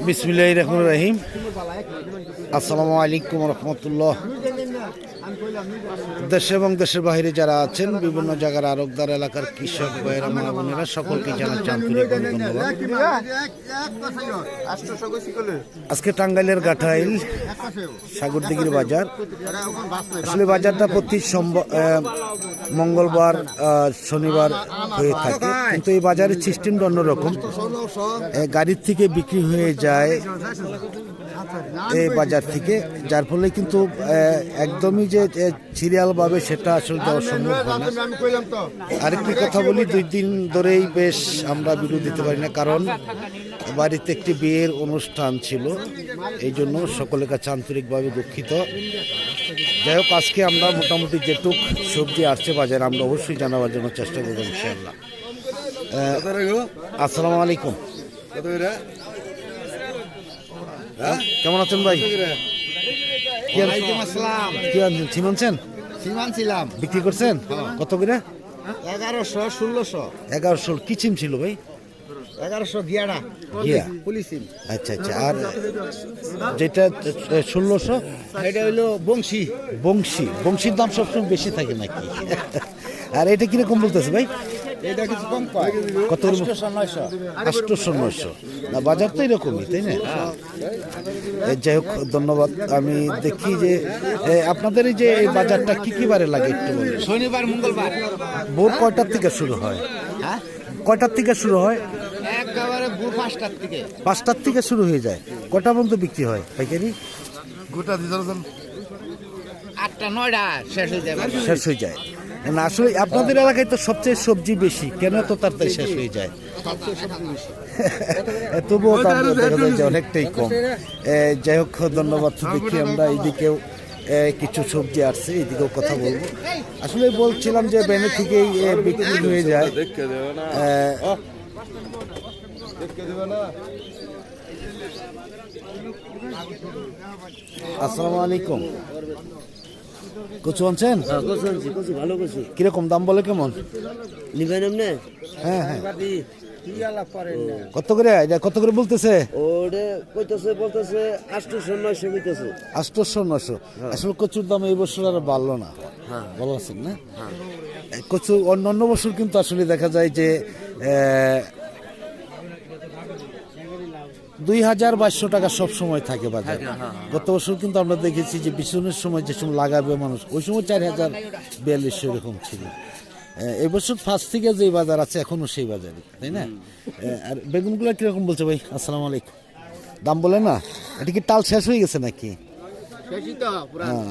বিসমিল্লাহির রহমানির রহিম। আসসালামু আলাইকুম রহমতুল্লাহ। দেশে এবং দেশের বাইরে যারা আছেন, বিভিন্ন জায়গার আরবদার এলাকার কৃষক ভাইয়েরা, মা বোনেরা, সকলকে জানাচ্ছি আন্তরিক ধন্যবাদ। আজকে টাঙ্গাইলের গাঠাইল সাগরদিঘির বাজার। আসলে বাজারটা প্রতি মঙ্গলবার শনিবার হয়ে থাকে, কিন্তু এই বাজারের সিস্টেমটা অন্যরকম। গাড়ির থেকে বিক্রি হয়ে যায় এই বাজার থেকে, যার ফলে কিন্তু একদমই যে সিরিয়াল ভাবে সেটা আসলে দেওয়া সম্ভব হয় না। আরেকটি কথা বলি, 2 দিন ধরেই বেশ আমরা ভিডিও দিতে পারি না, কারণ বাড়িতে একটি বিয়ের অনুষ্ঠান ছিল, এই জন্য সকলের কাছে আন্তরিকভাবে দুঃখিত। যাই হোক, আজকে আমরা মোটামুটি যেটুক সবজি আসছে বাজারে আমরা অবশ্যই জানাবার জন্য চেষ্টা করবো ইনশাআল্লাহ। আসসালামু আলাইকুম। কেমন আছেন ভাই? ছিলাম বিক্রি করছেন কত করে? 1100 1600 1100। কি সিম ছিল ভাই? 1100 গিয়া। আচ্ছা আচ্ছা। আর যেটা 1600 এটা হইলো বংশীর দাম সবসময় বেশি থাকে নাকি? আর এটা কিরকম বলতেছে ভাই? এটা কিছু কম পায়। কত? 800-900। না, বাজার তো এরকমই, তাই না? যাই হোক, ধন্যবাদ। আমি দেখি যে আপনাদের এই যে এই বাজারটা কি কি বারে লাগে একটু বলুন। শনিবার মঙ্গলবার। ভোর কয়টার থেকে শুরু হয়? হ্যাঁ, কয়টার থেকে শুরু হয়? একেবারে ভোর 5টার থেকে। 5টার থেকে শুরু হয়ে যায়। কয়টা পর্যন্ত বিক্রি হয় পাইকারি? গোটা 8টা 9টা শেষ হয়ে যায়। না, আসলে আপনাদের এলাকায় তো সবচেয়ে সবজি বেশি, কেন তো তাড়াতাড়ি শেষ হয়ে যায়? তবুও দাম দেখা যায় যে অনেকটাই কম। যাই হোক, ধন্যবাদ। দেখি আমরা এইদিকেও কিছু সবজি আসছে, এইদিকেও কথা বলবো। আসলে বলছিলাম যে ব্যানে থেকেই বিক্রি হয়ে যায়। আসসালামু আলাইকুম। কচু আনছেন? ভালো কচু। কিরকম দাম বলে? কেমন নিবেন এমনি? হ্যাঁ হ্যাঁ। কত করে? এটা কত করে বলতেছে? ওরে কইতেছে বলতেছে 800-900 কইতেছে। 800-900। আসলে কচুর দাম এই বছর আর বাড়লো না, ভালো আছেন না? কচু অন্য বছর কিন্তু আসলে দেখা যায় যে 2000-2200 টাকা সব সময় থাকে বাজার। গত বছর কিন্তু আমরা দেখেছি যে বিছনের সময় যে সময় লাগাবে মানুষ, ওই সময় 4000-4200 এরকম ছিল। এবছর ফার্স্ট থেকে যে বাজার আছে এখনো সেই বাজারই, তাই না? আর বেগুনগুলো কিরকম বলছে ভাই? আসসালামু আলাইকুম। দাম বলে না? এটা কি টাল শেষ হয়ে গেছে নাকি?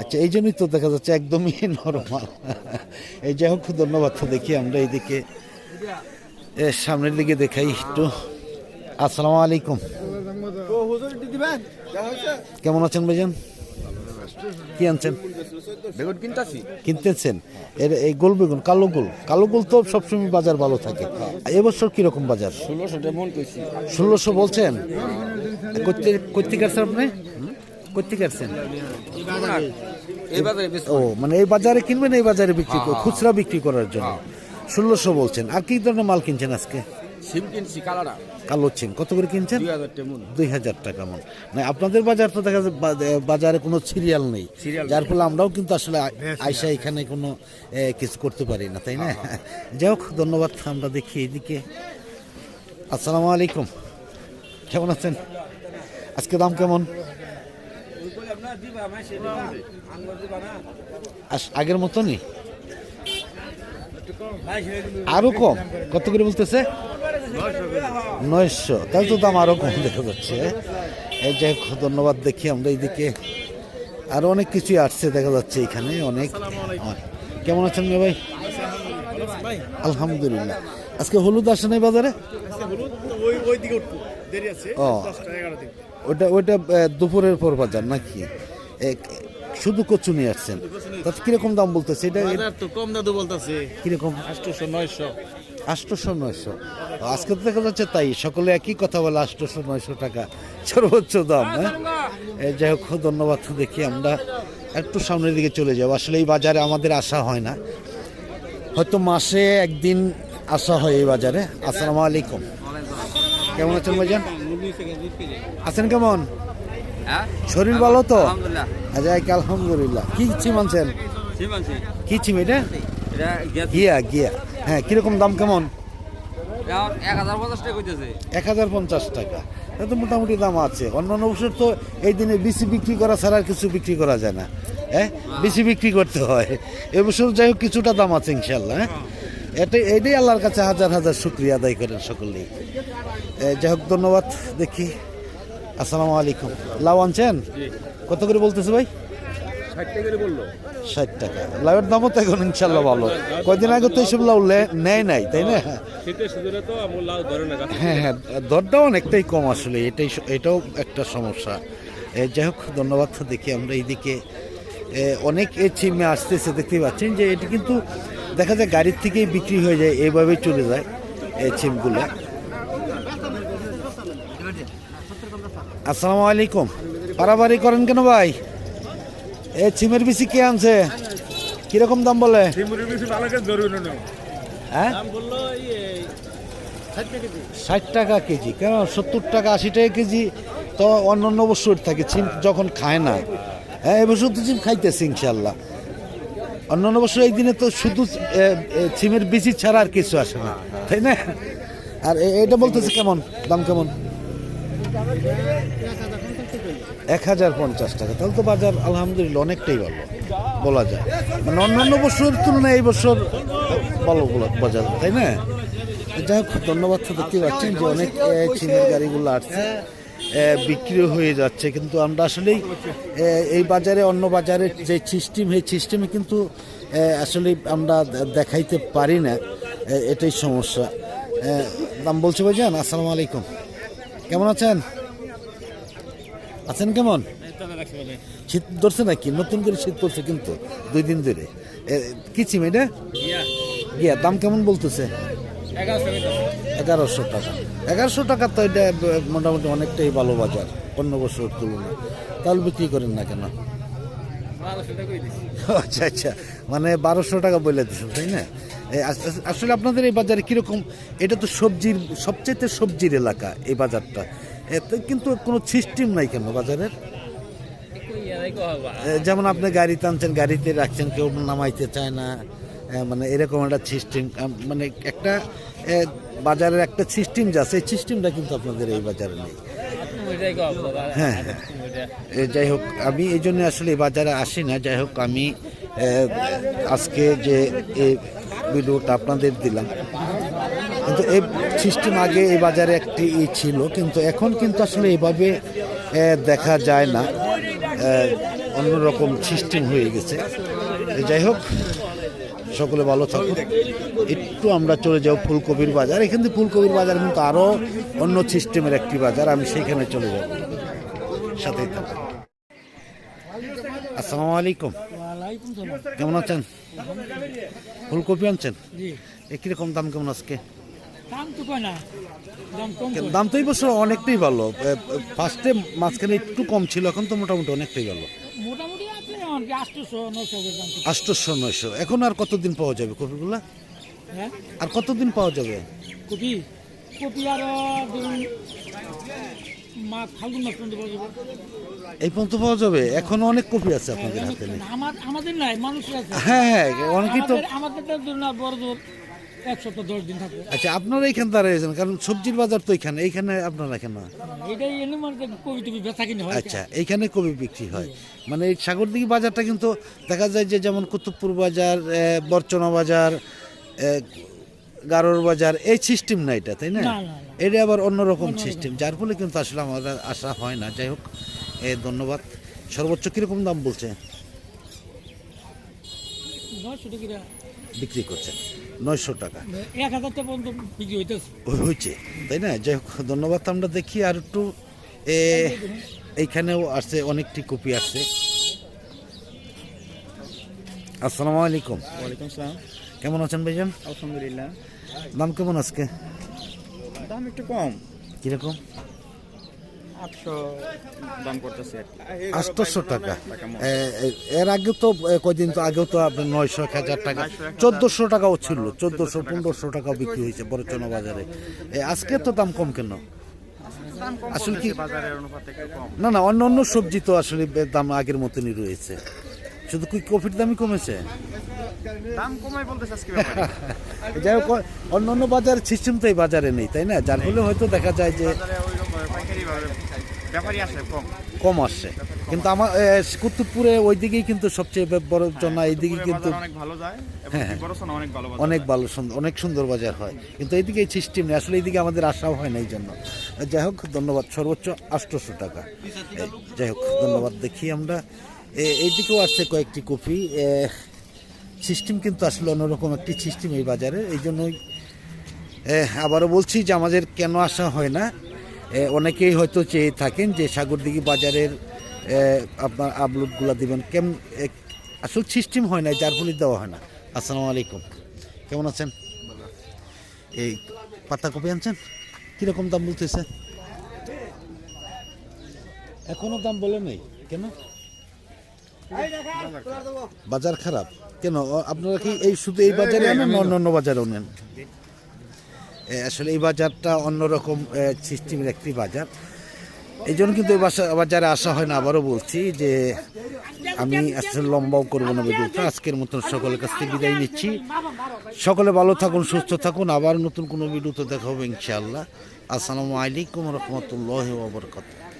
আচ্ছা, এই জন্যই তো দেখা যাচ্ছে একদমই নরমাল। এই যাই হোক, ধন্যবাদ। দেখি আমরা এইদিকে সামনের দিকে দেখাই একটু। আসসালামু আলাইকুম। কেমন আছেন ভাইজান? কি আনছেন? বেগুন কিনতেছেন? এই গোল বেগুন, কালো গোল তো সবসময় বাজার ভালো থাকে। এবছর কিরকম বাজার? 1600 বলছেন? কোথেকে আসছেন আপনি? কোথেকে আসছেন? ও, মানে এই বাজারে কিনবেন, এই বাজারে বিক্রি খুচরা বিক্রি করার জন্য 1600 বলছেন। আর কি ধরনের মাল কিনছেন আজকে? সিম কিনছি কালো সিম। কত করে কিনছেন? 2000 টাকা মন। মানে আপনাদের বাজার তো দেখা যায় বাজারে কোনো সিরিয়াল নেই, যার ফলে আমরাও কিন্তু আসলে আইসা এখানে কোনো কিছু করতে পারি না, তাই না? যাই হোক, ধন্যবাদ। আমরা দেখি এইদিকে। আসসালামু আলাইকুম। কেমন আছেন? আজকে দাম কেমন? আগের মতনই, আরো কম? কত করে বলতেছে? 900। তাহলে তো দাম আরো কম দেখা যাচ্ছে। এই যাই হোক, ধন্যবাদ। দেখি আমরা এইদিকে আরো অনেক কিছুই আসছে দেখা যাচ্ছে এখানে অনেক। কেমন আছেন ভাই? আলহামদুলিল্লাহ। আজকে হলুদ আসে নাই বাজারে? ও, ওইটা দুপুরের পর বাজার নাকি? শুধু কচু নিয়ে আসছেন, তাতে কিরকম দাম বলতেছে? এটা তো কম দাদু বলতেছে। কিরকম? 800-900। 800-900। আজকে তো দেখা যাচ্ছে তাই, সকলে একই কথা বলে, 800-900 টাকা সর্বোচ্চ দাম। হ্যাঁ, যাই হোক, ধন্যবাদ। দেখি আমরা একটু সামনের দিকে চলে যাব। আসলে এই বাজারে আমাদের আসা হয় না, হয়তো মাসে একদিন আসা হয় এই বাজারে। আসসালামু আলাইকুম। কেমন আছেন ভাইজান? আছেন কেমন? হ্যাঁ শরীর ভালো তো? আলহামদুলিল্লাহ। আচ্ছা, আলহামদুলিল্লাহ। কি সিম আনছেন? কি সিম এটা? গিয়া গিয়া। হ্যাঁ, কিরকম দাম কেমন? 1050 টাকা কইতেছে। 1050 টাকা। এটা তো মোটামুটি দাম আছে। অন্যান্য বছর তো এই দিনে বেশি বিক্রি করা ছাড়া আর কিছু বিক্রি করা যায় না। হ্যাঁ, বেশি বিক্রি করতে হয়। এবছর যাই হোক কিছুটা দাম আছে ইনশাল্লাহ। হ্যাঁ, এটাই আল্লাহর কাছে হাজার হাজার শুকরিয়া আদায় করেন সকলেই। যাই হোক, ধন্যবাদ। দেখি। আসসালামু আলাইকুম। লাউ আনছেন? কত করে বলতেছে ভাই? 60 টাকা। লাউয়ের দামও তো এখন ইনশাল্লাহ ভালো। কয়দিন আগে তো এইসব লাউ নেয় নাই, তাই না? হ্যাঁ হ্যাঁ, দরটা অনেকটাই কম আসলে। এটাও একটা সমস্যা। যাই হোক, ধন্যবাদ। দেখি আমরা এইদিকে অনেক চিমে আসতেছে, দেখতেই পাচ্ছেন যে এটি কিন্তু দেখা যায় গাড়ির থেকেই বিক্রি হয়ে যায়, এইভাবেই চলে যায় এই চিমগুলো। আসসালামু আলাইকুম। পারাবারি করেন কেন ভাই? এ চিমের বিচি কে আনছে? কিরকম দাম বলে? হ্যাঁ, 60 টাকা কেজি। কেন 70 টাকা 80 টাকা কেজি? তো অন্যান্য বছর থাকে চিম যখন খায় না। হ্যাঁ, এবছর তো চিম খাইতেছে ইনশাল্লাহ। অন্যান্য বছর এই দিনে তো শুধু চিমের বিচি ছাড়া আর কিছু আসে না, তাই না? আর এটা বলতেছে কেমন দাম? কেমন? 1050 টাকা। তাহলে তো বাজার আলহামদুলিল্লাহ অনেকটাই ভালো বলা যায়। মানে অন্যান্য বছরের তুলনায় এই বছর ভালো বাজার, তাই না? যাই হোক, ধন্যবাদ। দেখতে পাচ্ছেন যে অনেক চিমের গাড়িগুলো আসছে, বিক্রি হয়ে যাচ্ছে। কিন্তু আমরা আসলেই এই বাজারে অন্য বাজারের যে সিস্টেম, এই সিস্টেমে কিন্তু আসলে আমরা দেখাইতে পারি না, এটাই সমস্যা। দাম বলছে ভাইজান। আসসালামু আলাইকুম। কেমন আছেন? আছেন কেমন? শীত ধরছে নাকি? নতুন করে শীত পড়ছে কিন্তু 2 দিন ধরে। কি চিম এটা? গিয়া। দাম কেমন বলতেছে? 1100 টাকা। 1100 টাকা তো এটা মোটামুটি অনেকটাই ভালো বাজার অন্য বছর তুলনায়। তাহলে বিক্রি করেন না কেন? আচ্ছা আচ্ছা, মানে 1200 টাকা বলে দিচ্ছেন, তাই না? আসলে আপনাদের এই বাজারে কিরকম? এটা তো সবজির সবচেয়ে সবজির এলাকা এই বাজারটা, এতে কিন্তু কোনো সিস্টেম নাই কেন বাজারের? যেমন আপনি গাড়ি টানছেন, গাড়িতে রাখছেন, কেউ নামাইতে চায় না, মানে এরকম একটা সিস্টেম, মানে একটা বাজারের একটা সিস্টেম যা আছে, এই সিস্টেমটা কিন্তু আপনাদের এই বাজারে নেই। হ্যাঁ, যাই হোক, আমি এই জন্য আসলে এই বাজারে আসি না। যাই হোক, আমি আজকে যে এই ভিডিওটা আপনাদের দিলাম, কিন্তু এই সিস্টেম আগে এই বাজারে একটি ছিল, কিন্তু এখন কিন্তু আসলে এইভাবে দেখা যায় না, অন্যরকম সিস্টেম হয়ে গেছে। যাই হোক, সকলে ভালো থাকুন। একটু আমরা চলে যাব ফুলকপির বাজার। এখান থেকে ফুলকপির বাজার কিন্তু আরও অন্য সিস্টেমের একটি বাজার, আমি সেইখানে চলে যাব, সাথেই থাকুন। আসসালামু আলাইকুম। কেমন আছেন? ফুলকপি আনছেন? কিরকম দাম কেমন আজকে? দাম তো এই বছর অনেকটাই ভালো। ফার্স্টে মাঝখানে একটু কম ছিল, এখন তো মোটামুটি অনেকটাই ভালো। 800-900। এখন আর কতদিন পাওয়া যাবে কপিগুলা? আর কতদিন পাওয়া যাবে কপি? আর এই পর্যন্ত পাওয়া যাবে? এখন অনেক কপি আছে আপনাদের হাতে? আমাদের নাই, মানুষের আছে। হ্যাঁ হ্যাঁ, অনেকেই তো। আমাদের তো বড় জোর 1 সপ্তাহ 10 দিন থাকবে। আচ্ছা, আপনারা এইখানে দাঁড়িয়েছেন কারণ সবজির বাজার তো এইখানে আপনারা কেন? এটাই কবি টবি বেচা কিনে হয়। আচ্ছা, এইখানে কবি বিক্রি হয়। মানে এই সাগরদিঘি বাজারটা কিন্তু দেখা যায় যে যেমন কুতুবপুর বাজার, বরচনা বাজার, গারোর বাজার, এই সিস্টেম না এটা, তাই না? এটা আবার অন্যরকম সিস্টেম, যার ফলে কিন্তু আসলে আমাদের আশা হয় না। যাই হোক, ধন্যবাদ। সর্বোচ্চ কিরকম দাম বলছে? 900 টাকা বিক্রি করছেন। 900 টাকা। 1000 টাকা পর্যন্ত বিক্রি হয়েছে, তাই না? যাই হোক, ধন্যবাদ। আমরা দেখি আর একটু, এইখানেও আসছে, অনেকটি কপি আসছে। আসসালামু আলাইকুম। ওয়ালাইকুম আসসালাম। কেমন আছেন ভাইজান? আলহামদুলিল্লাহ। দাম কেমন আজকে? দাম একটু কম। কিরকম? 800 দাম করতেছে। 800 টাকা। এর আগে তো কয়দিন তো আগেও তো আপনার 900, 1000 টাকা, 1400 টাকাও ছিল। 1400, 1500 টাকাও বিক্রি হয়েছে বরচনা বাজারে। আজকে তো দাম কম কেন? দাম কম আসলে কি- বলতেছে, বাজারের অনুপাতে একটু কম। না না, অন্য অন্য সবজি তো আসলে দাম আগের মতনই রয়েছে, শুধু কি কপির দামই কমেছে। দাম কমাই বলতেছে আজকে ব্যাপারে। যাই হোক, অন্য অন্য বাজারের সিস্টেম তো এই বাজারে নেই, তাই না? যার ফলে হয়তো দেখা যায় যে বাজারে ওইরকম পাইকারি ভাবে ব্যাপারই আসে কম। কম আসছে। কিন্তু আমার কুতুবপুরে ওই দিকেই কিন্তু সবচেয়ে বড় জনা, এইদিকে পুরো কিন্তু বাজার অনেক ভালো যায় এবং বড়সনা অনেক ভালো বাজার অনেক যায়। ভালো সুন্দর, অনেক সুন্দর বাজার হয়, কিন্তু এইদিকে এই সিস্টেম নেই। আসলে এইদিকে আমাদের আশাও হয় না এই জন্য। যাই হোক, ধন্যবাদ। সর্বোচ্চ 800 টাকা। যাই হোক, ধন্যবাদ। দেখি আমরা এইদিকেও আসছে কয়েকটি কপি। সিস্টেম কিন্তু আসলে অন্যরকম একটি সিস্টেম এই বাজারে। এই জন্যই আবারও বলছি যে আমাদের কেন আসা হয় না। অনেকেই হয়তো চেয়ে থাকেন যে সাগরদিঘি বাজারের আপনার আপলোডগুলো দিবেন, কেমন আসলে সিস্টেম হয় না, যার ফলে দেওয়া হয় না। আসসালামু আলাইকুম, কেমন আছেন? এই পাতাকপি আনছেন, কীরকম দাম বলতেছে? এখনো দাম বলে নেই কেন? বাজার খারাপ কেন? আপনারা কি এই শুধু এই বাজারে আনেন না অন্য অন্য বাজারেও নেন? আসলে এই বাজারটা অন্যরকম সিস্টেমের একটি বাজার, এই জন্য কিন্তু এই বাজারে আসা হয় না। আবারও বলছি যে আমি আসলে লম্বাও করবো না ভিডিওটা। আজকের মতন সকলের কাছ থেকে বিদায় নিচ্ছি। সকলে ভালো থাকুন, সুস্থ থাকুন। আবার নতুন কোনো ভিডিওতে দেখা হবে ইনশাআল্লাহ। আসসালামু আলাইকুম রহমতুল্লাহি ওয়া বারাকাতুহু।